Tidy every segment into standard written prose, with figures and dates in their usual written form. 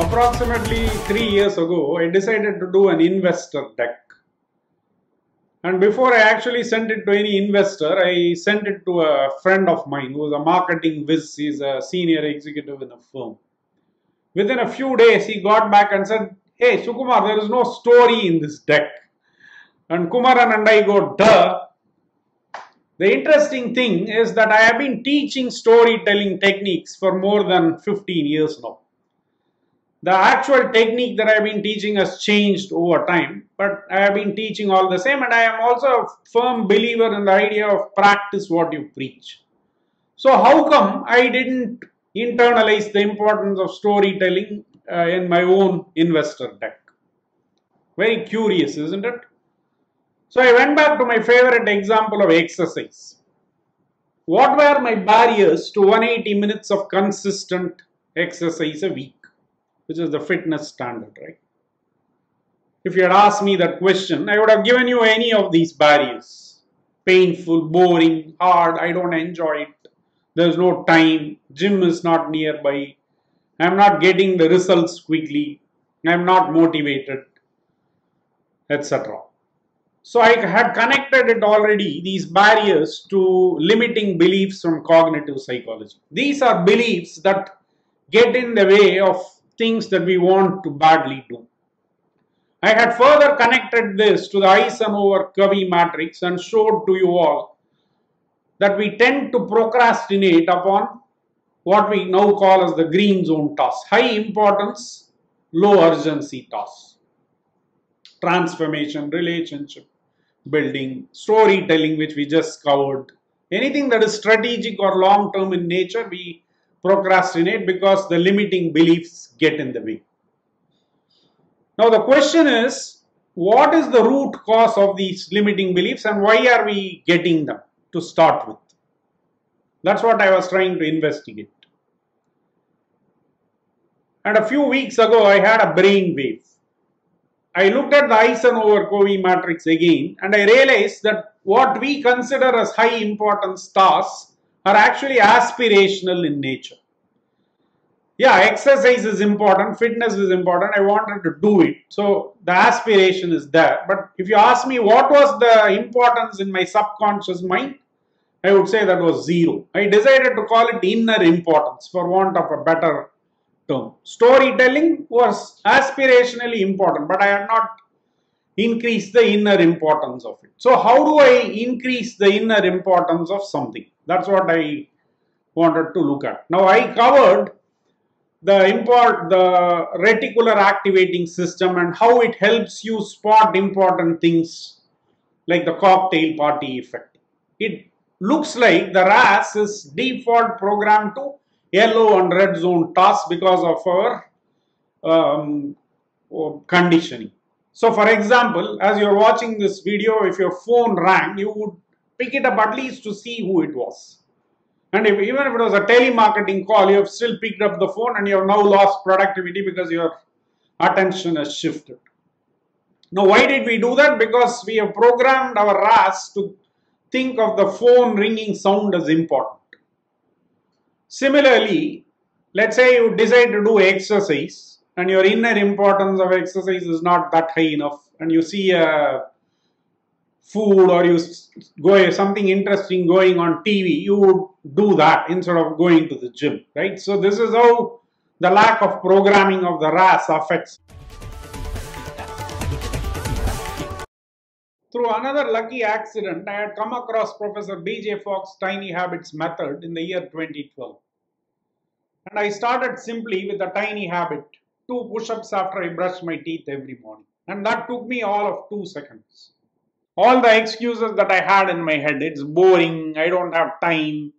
Approximately 3 years ago, I decided to do an investor deck. And before I actually sent it to any investor, I sent it to a friend of mine who is a marketing whiz. He's a senior executive in a firm. Within a few days, he got back and said, "Hey, Sukumar, there is no story in this deck." And Kumaran and I go, "Duh." The interesting thing is that I have been teaching storytelling techniques for more than 15 years now. The actual technique that I have been teaching has changed over time, but I have been teaching all the same, and I am also a firm believer in the idea of practice what you preach. So how come I didn't internalize the importance of storytelling in my own investor deck? Very curious, isn't it? So I went back to my favorite example of exercise. What were my barriers to 180 minutes of consistent exercise a week, which is the fitness standard, right? If you had asked me that question, I would have given you any of these barriers. Painful, boring, hard, I don't enjoy it. There's no time, gym is not nearby, I'm not getting the results quickly, I'm not motivated, etc. So I had connected it already, these barriers, to limiting beliefs from cognitive psychology. These are beliefs that get in the way of things that we want to badly do. I had further connected this to the Eisenhower-Covey matrix and showed to you all that we tend to procrastinate upon what we now call as the green zone tasks. High importance, low urgency tasks. Transformation, relationship building, storytelling, which we just covered. Anything that is strategic or long-term in nature, we procrastinate because the limiting beliefs get in the way. Now the question is, what is the root cause of these limiting beliefs and why are we getting them to start with? That's what I was trying to investigate. And a few weeks ago, I had a brain wave. I looked at the Eisenhower-Covey matrix again and I realized that what we consider as high importance tasks are actually aspirational in nature. Yeah, exercise is important, fitness is important, I wanted to do it. So the aspiration is there. But if you ask me what was the importance in my subconscious mind, I would say that was zero. I decided to call it inner importance for want of a better term. Storytelling was aspirationally important, but I had not increased the inner importance of it. So how do I increase the inner importance of something? That's what I wanted to look at. Now I covered the reticular activating system and how it helps you spot important things like the cocktail party effect. It looks like the RAS is default programmed to yellow and red zone tasks because of our conditioning. So for example, as you're watching this video, if your phone rang, you would pick it up at least to see who it was. And even if it was a telemarketing call, you have still picked up the phone and you have now lost productivity because your attention has shifted. Now why did we do that? Because we have programmed our RAS to think of the phone ringing sound as important. Similarly, let's say you decide to do exercise and your inner importance of exercise is not that high enough and you see a food or you go something interesting going on TV, you would do that instead of going to the gym, right? So this is how the lack of programming of the RAS affects. Through another lucky accident, I had come across Professor B.J. Fogg's Tiny Habits method in the year 2012. And I started simply with a tiny habit, 2 push-ups after I brush my teeth every morning. And that took me all of 2 seconds. All the excuses that I had in my head, it's boring, I don't have time,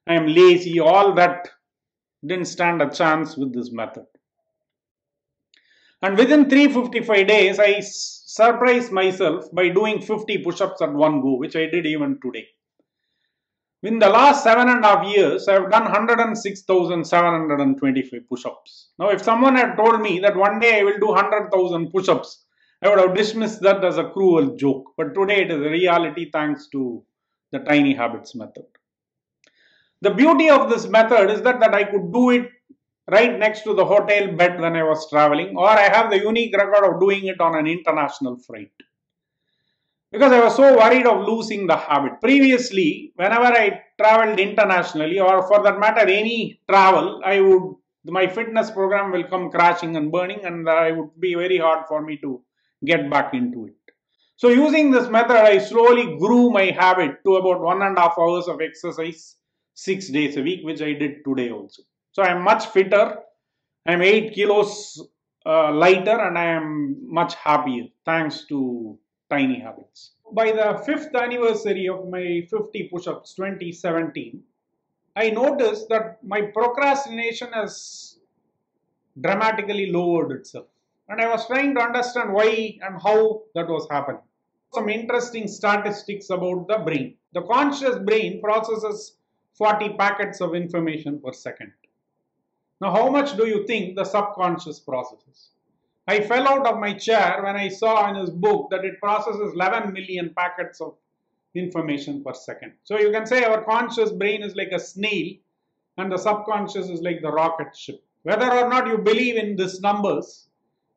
I am lazy, all that didn't stand a chance with this method. And within 355 days, I surprised myself by doing 50 push-ups at one go, which I did even today. In the last 7.5 years, I have done 106,725 push-ups. Now, if someone had told me that one day I will do 100,000 push-ups, I would have dismissed that as a cruel joke. But today it is a reality thanks to the Tiny Habits method. The beauty of this method is that I could do it right next to the hotel bed when I was traveling, or I have the unique record of doing it on an international flight. Because I was so worried of losing the habit. Previously, whenever I traveled internationally, or for that matter any travel, my fitness program will come crashing and burning, and it would be very hard for me to get back into it. So using this method, I slowly grew my habit to about 1.5 hours of exercise 6 days a week, which I did today also. So I am much fitter. I am 8 kilos lighter, and I am much happier thanks to Tiny Habits. By the 5th anniversary of my 50 push-ups 2017, I noticed that my procrastination has dramatically lowered itself. And I was trying to understand why and how that was happening. Some interesting statistics about the brain. The conscious brain processes 40 packets of information per second. Now, how much do you think the subconscious processes? I fell out of my chair when I saw in his book that it processes 11 million packets of information per second. So you can say our conscious brain is like a snail and the subconscious is like the rocket ship. Whether or not you believe in these numbers,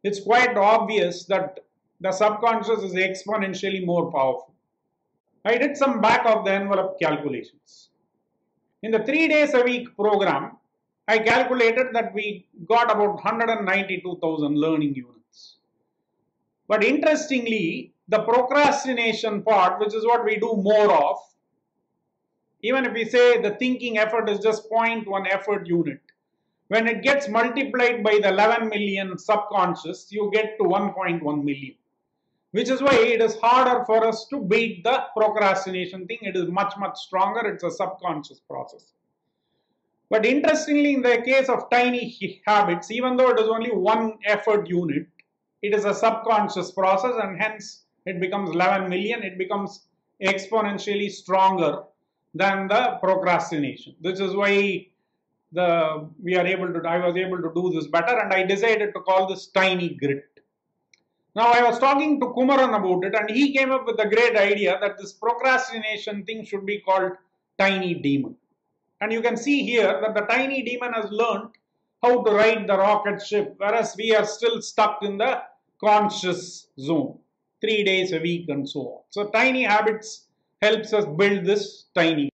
it's quite obvious that the subconscious is exponentially more powerful. I did some back of the envelope calculations. In the 3 days a week program, I calculated that we got about 192,000 learning units. But interestingly, the procrastination part, which is what we do more of, even if we say the thinking effort is just 0.1 effort unit, when it gets multiplied by the 11 million subconscious, you get to 1.1 million. Which is why it is harder for us to beat the procrastination thing. It is much, much stronger. It's a subconscious process. But interestingly, in the case of Tiny Habits, even though it is only 1 effort unit, it is a subconscious process, and hence it becomes 11 million. It becomes exponentially stronger than the procrastination. This is why I was able to do this better, and I decided to call this Tiny Grit. Now, I was talking to Kumaran about it, and he came up with a great idea that this procrastination thing should be called Tiny Demon. And you can see here that the Tiny Demon has learned how to ride the rocket ship, whereas we are still stuck in the conscious zone, 3 days a week and so on. So Tiny Habits helps us build this tiny.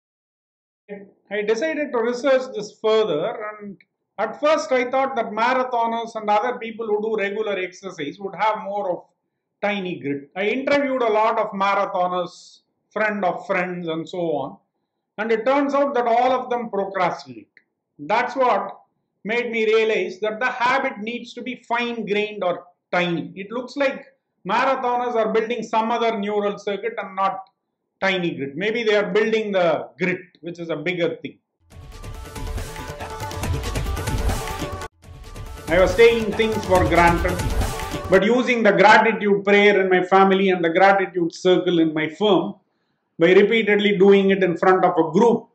I decided to research this further, and at first I thought that marathoners and other people who do regular exercise would have more of Tiny Grit. I interviewed a lot of marathoners, friend of friends and so on, and it turns out that all of them procrastinate. That's what made me realize that the habit needs to be fine-grained or tiny. It looks like marathoners are building some other neural circuit and not Tiny Grit. Maybe they are building the grit, which is a bigger thing. I was taking things for granted, but using the gratitude prayer in my family and the gratitude circle in my firm, by repeatedly doing it in front of a group,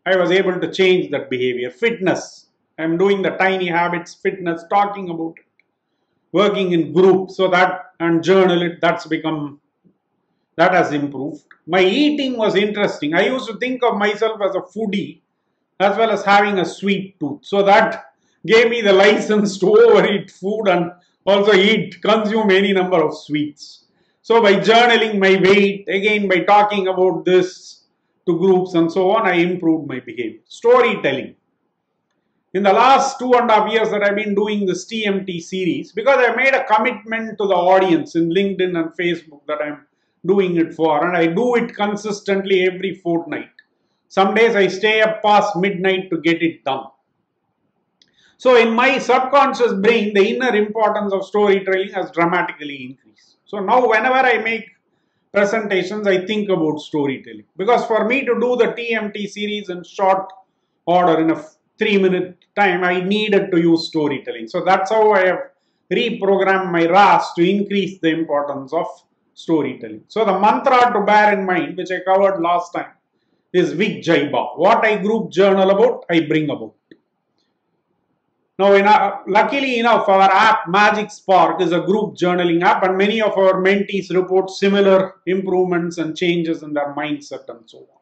I was able to change that behavior. Fitness, I'm doing the Tiny Habits fitness, talking about it, working in groups, so that, and journal it, that has improved. My eating was interesting. I used to think of myself as a foodie as well as having a sweet tooth. So that gave me the license to overeat food and also consume any number of sweets. So by journaling my weight, again by talking about this to groups and so on, I improved my behavior. Storytelling. In the last 2.5 years that I've been doing this TMT series, because I made a commitment to the audience in LinkedIn and Facebook that I'm doing it for, and I do it consistently every fortnight. Some days I stay up past midnight to get it done. So in my subconscious brain, the inner importance of storytelling has dramatically increased. So now whenever I make presentations, I think about storytelling. Because for me to do the TMT series in short order, in a 3-minute time, I needed to use storytelling. So that's how I have reprogrammed my RAS to increase the importance of storytelling. So the mantra to bear in mind, which I covered last time, is Vijay Bhav. What I group journal about, I bring about. Now, luckily enough, our app Magic Spark is a group journaling app, and many of our mentees report similar improvements and changes in their mindset and so on.